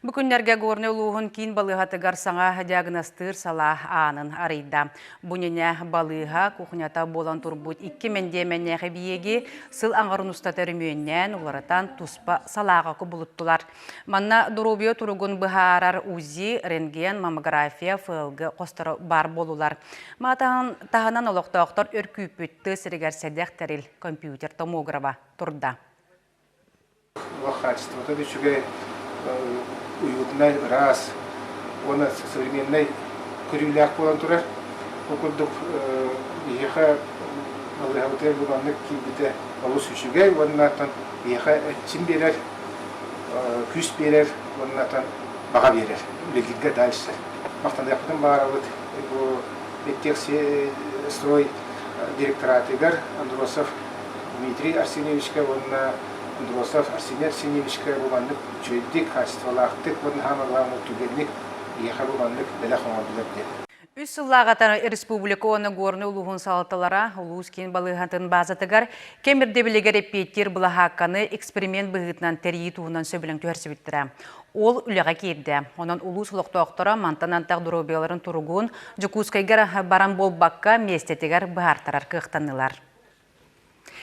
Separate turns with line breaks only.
Бүкүннерге горны улуғын кейін балығатыгар саңа диагностыр сала анын арыйда. Бұнене балыға кухнята болан турбут 2 мендеменнеғі биеге сыл аңғырын ұстатары мүйеннен оларатан туспа салаға бұлыттылар. Манна дұрубия тұрғын бұхарар УЗИ, рентген, маммография, ФЛГ қостары бар болулар. Тағынан олықтауқтар өркүйпітті сірігер сәдек тәріл компьютер томографа тұрда.
Уютный раз, он современный курилях полон турар, покудук еха малгауте буганнык кибите алус үшүгей, оннатан еха этчин берер, күс берер, оннатан бага берер, легитге дальше. Мактан яктын баарабыт бу беттекси строй директоратыгар Андросов Дмитрий Арсеньевичке, онна Андросов Арсений Арсеньевичке буганнык чөйдик качестволактык хамагамы түгенник еха буганнык беле хомадылар де.
Үс сыллағатан республика оны горны улуғын салатылара, улуыз кен балығантын базатыгар, кемірде білегер еппеттер бұлағаққаны эксперимент бұғытынан тәрейі туғынан сөбілің төрсі біттірі. Ол үліға керді. Онан улуыз ұлықтауқтара мантанантақ дұрубияларын тұрғын жүкускайгар баран бол баққа местетігер бұғартарар қықтанылар.